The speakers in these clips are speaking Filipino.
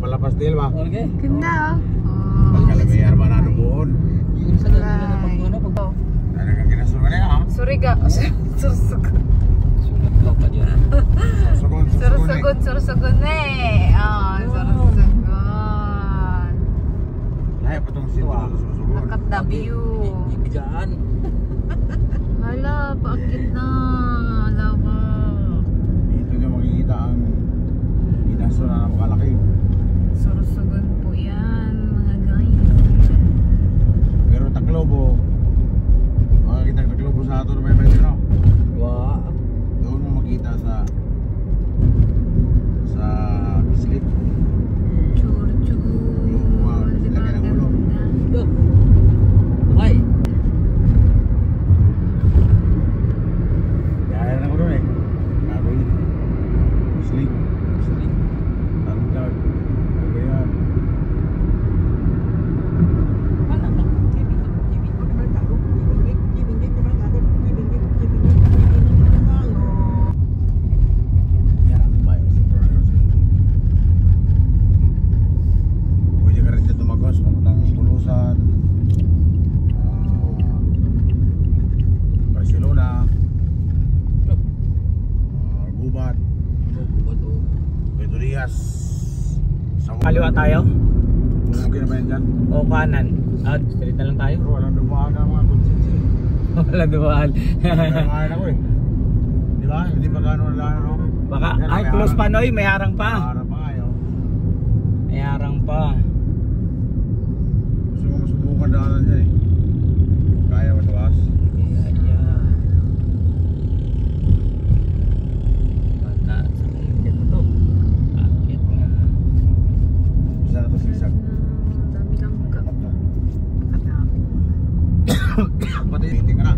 palapas din ba? Okay. Ganda Pagkalamayar ba na doon? Yung sa dami na pag-ano, pag Ano kang kinasura niya ha? Suriga. Sursugon. sulat ka pa dyan. Sursugon. Sursugon eh. Sursugon. Ay, patong sito sa sursugon. Look at the view. Hindi dyan. Hala, paakit na. Hala ka. Dito nyo makikita ang kinasura na makalaki. Sursugon po yan, mga guys. Pero Taclobo, makakita ang Taclobo sa ato na may pwede no? Wow. Doon mo makita sa Bislit. Churchu. Wow, laki ng ulo. Okay. Kaya na ko doon eh. Gagawin. Bislit. Talog. Gagawin. Yan, baik sa Pronosi. Pwede ka rin dito tumagos, papuntang Bulusan, Barcelona, Gubat, Pedro Diaz. Kaliwa tayo Okay na ba yan dyan? o kanan? Straight na lang tayo. Pero walang dumaan ang mga konsensya. Wala dumaan. Dumaan ako eh. Di ba? Hindi pa gano'n lang ako. Baka, ay close pa Noy, may harang pa. Para pa kayo. May harang pa. Gusto mo masubukan daanan dyan eh. Kaya matawas. Bata, sa kikit na to. Akit nga. Bisa na to sigsag. Dami lang ka. Kadami. Pati meeting ka na.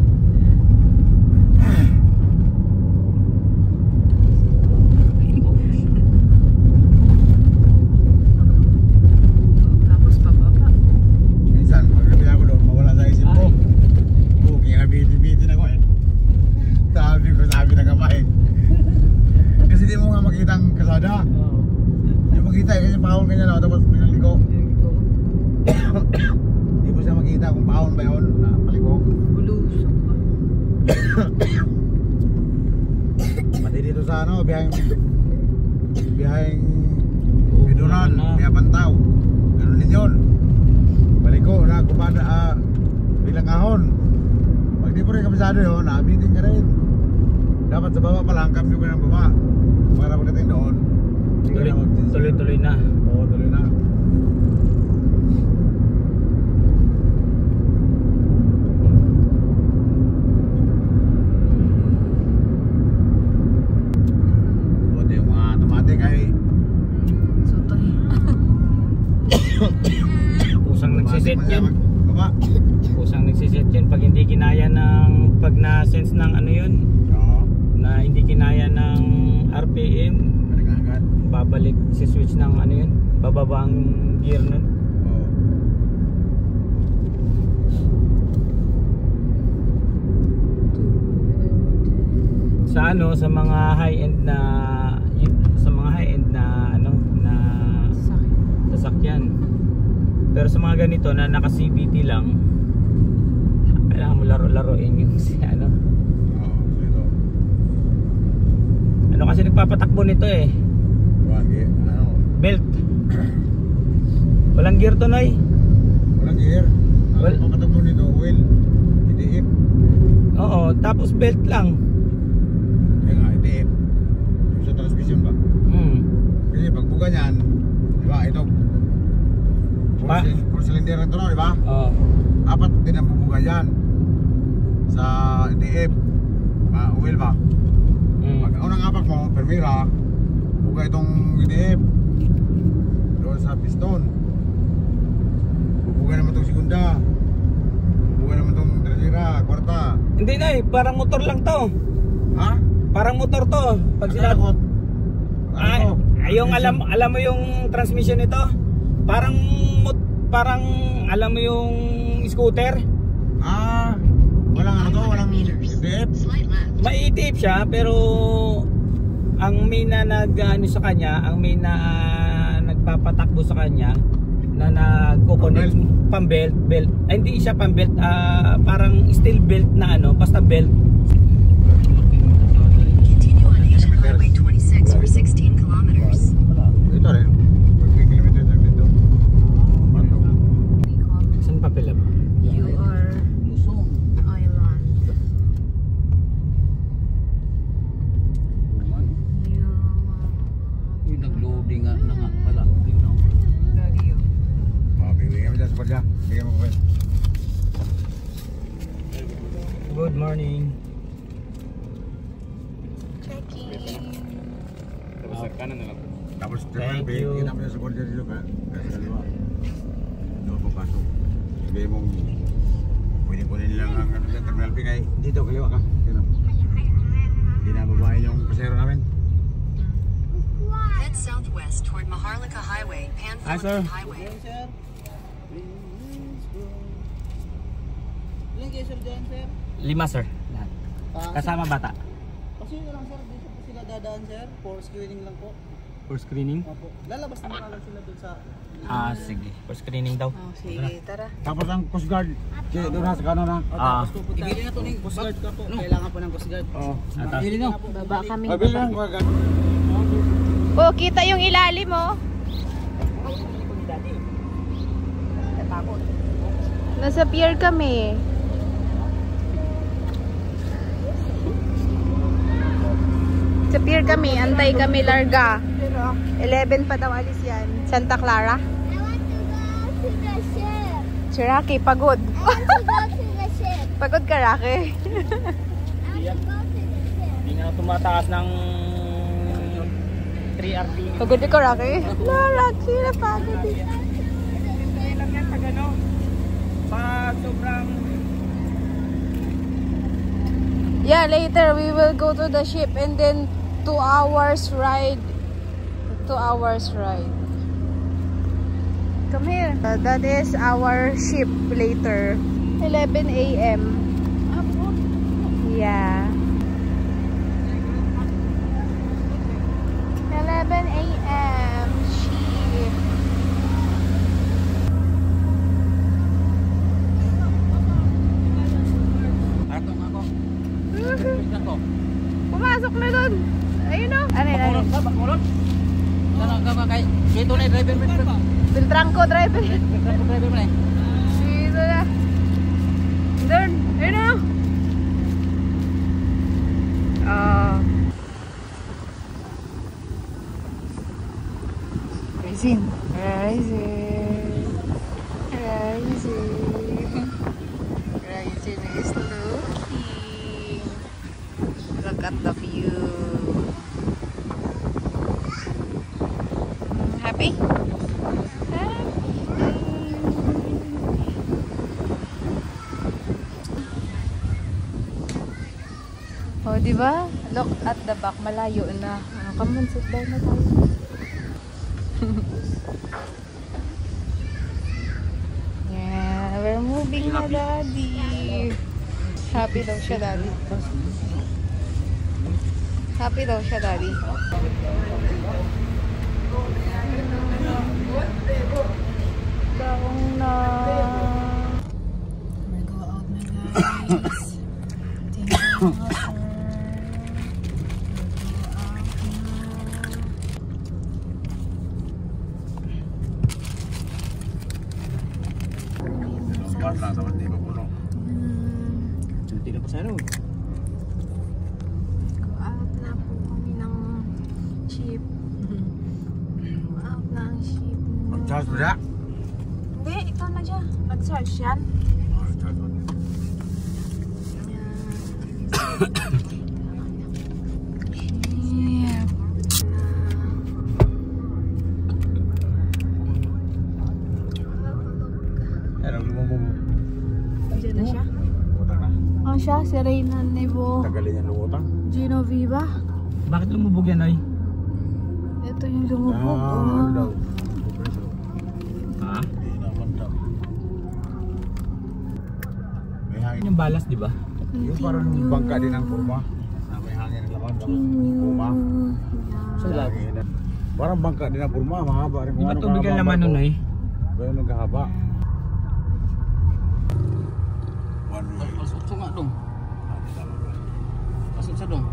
Tapos pababa. Minsan, pagkabi ako doon, mawala sa isip ko. Okay, nabiti-biti na ko eh. Sabi na kamay. Kasi di mo nga makita ang kasada. Di mo makita eh, kasi pahon kanya na tapos pinaliko. Di mo siya makita kung pahon ba yun na paliko. Bulusok pa. Pati dito sa ano, biyaheng Biduran, biyah Pantaw. Ganun din yun. Paliko na kumada bilang kahon. Pag di mo rin kabisado yun, naabitin ka rin. Dapat sa baba pa lang, kamyo ka ng baba. Para pagdating doon, hindi ka na mag-tinsip. Tuloy-tuloy na. Oo, tuloy na. Buti yung mga automatic ay Sutoy. Pusang nagsiset yan. Baba. Pusang nagsiset yan. Pag hindi kinaya ng, pag na-sense ng ano yun, Oo, na hindi kinaya ng RPM, balik na agad. babalik si switch ng ano yun, bababa ang gear nun. Oo. Sa ano, sa mga high-end na ano na sasakyan. Pero sa mga ganito na naka CVT lang, kailangan mo laro-laruin yung si ano. Oo, dito. Ano kasi nagpapatakbo nito eh, Ano? belt. Walang gear to Noy. Walang gear. Well- Ang pagkatakbo nito, wheel. IDF. Oo, tapos belt lang. Kaya nga, IDF. Yung sa transmission ba? Kasi pagbuga niyan, di ba, ito. Four cylinder na ito, no, di ba? Oo. Apat din ang bubuga dyan. Sa IDF. Wheel ba? Pag unang apak mo, permira, buga itong IDF. Doon sa piston. Bubuga naman itong segunda. Bubuga naman itong tercera, kwarta. Hindi Noy, parang motor lang to. Ha? Parang motor to. Pag sila Nakakot. yung alam mo yung transmission nito? Parang alam mo yung scooter? Walang ano to, walang IDF. Maitip siya pero ang may na nag-ano sa kanya, ang may na nagpapatakbo sa kanya na nagko-connect pang-belt, belt. Ay, hindi siya pang-belt, parang steel belt na ano, basta belt. Continue on Asian Highway 26 for 16 kilometers. Ito rin. 15 kilometers lang dito. Bato. Saan pa pala? You are Lusong. island. You Uy, nag-loading nga na nga pala. Yun na. Radio. Bibigyan mo dyan sa padya. Bigyan mo ko yun. Good morning. Checking. Tapos kanan na lang. Tapos Thank you. bigyan mo dyan sa padya dito. Kaya sa dalawa. Doon papasok. Bigyan mong pwede kunin lang ang terminal P kay dito kaliwa ka. Yun o. Hindi na babae yung pasero namin. Head southwest toward Maharlika Highway, Pan Hi, sir. Philippine Highway. Sir. Ilan kayo sir dyan, sir? 5 sir. Lahat. Kasama bata. Kasi yun lang sir, dito po sila dadaan sir. For screening lang po. For screening? Opo. Lalabas na lang sila dun sa... Sige. For screening daw. Oh, sige, tara. Tapos ang Coast Guard. Doon na sa kanan na. Tapos pupunta. Ibili na to ng Coast Guard ka po. Kailangan po ng Coast Guard. Oo. Ibili na. Baba kami. Ay, bilang ko agad. Oh, kita yung ilalim mo. Nasa pier kami. Sa pier kami, antay kami larga. 11 pa daw alis yan. Santa Clara. I want to go to the ship. Si Rocky, pagod. I want to go to the ship. Pagod ka, Rocky. I want to go to the ship. Hindi na tumataas ng 3 RPM. Pagod ka, Rocky. No, Rocky, napagod. Lang yan pag ano. Pag sobrang... Yeah, later we will go to the ship and then 2 hours ride. 2 hours ride. Come here. That is our ship later. 11 a.m. Yeah. 11 a.m. ship. Atong ako. Ako. Pumasok na dun. Ayun o. Ano yun? Ano yun? Bakulot. Sana ka ba kay... Dito na yung driver mo. Beltrangco driver. Driver mo na. Dito na. Doon. Ayun o. Rising. Rising. Rising. Rising is looking. Look at the view. Happy? Oh, di ba? Look at the back, malayo na. Come on, sit down na tayo. Yeah, we're moving na, Daddy. Happy daw siya, Daddy. Happy daw siya, Daddy. Daong na. We go out na, guys. Thank you, sir. Lambat lang, tapos di pa puno. Hindi na po sa ano. Go out na po kami ng ship. Go out na ang ship. Mag-charge mo siya? Hindi, ikaw na dyan. Nag-search yan. Mag-charge mo. Yeah. Ayan, ang lumabog. Diyan na siya. Lumutang na. Oh, siya, si Reyna Nebo Tagalin yung lumutang. Genoveva. Bakit lumubog yan, Oy? Ito yung lumubog. Ano daw? Ha? Hindi naman daw. May hangin. Yung balas, di ba? Yung parang bangka din ang kurma. Na may hangin na laman. Tapos kurma. So, lagi. Parang bangka din na purma, mahaba rin. Di ba tubig ang laman nun eh? Gano'n nung kahaba. Pasok sa nga dong. Pasok sa dong.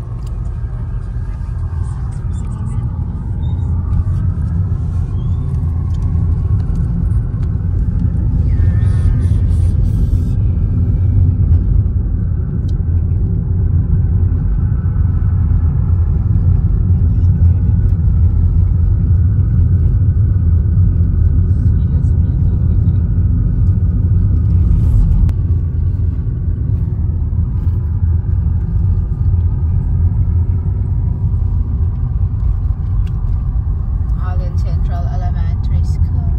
Allen Central Elementary School.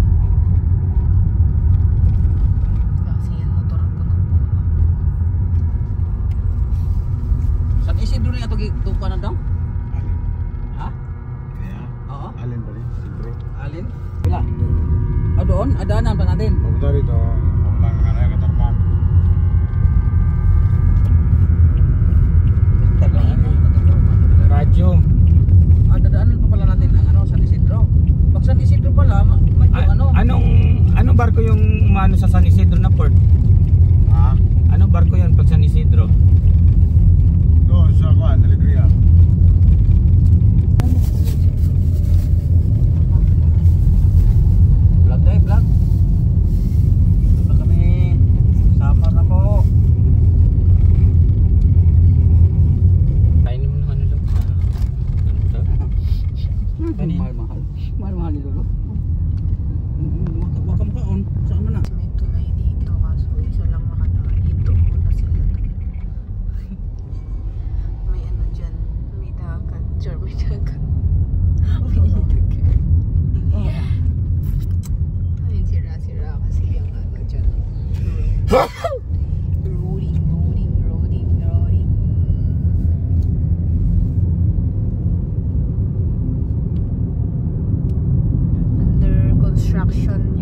Kasi yan motor ang puno-puno. San Isidro niya ito tupa na daw? Alin. Ha? Kaya? Oo. Alin ba rin? Sintro. Alin? Wala. Doon, adaanan pa natin. Papunta rito, papunta nga na Katarman. Radyo. Dadaanan pa pala natin ang ano, San Isidro. Pag San Isidro pala, medyo Anong barko yung umano sa San Isidro na port? Ha? Anong barko yun pag San Isidro? Doon sa Kuan, Alegria. vlog tayo, vlog. Ito kami, summer na po. Kainin mo ng ano lang. Mahal-mahal. Mahal-mahal ni Lolo. Wakam kaon, saan man na? May tulay dito kaso isa lang makadaan. Dito muna sila. May ano dyan. May dagat. Sure, may dagat. Ay, sira-sira kasi yung ano dyan. Rolling. Under construction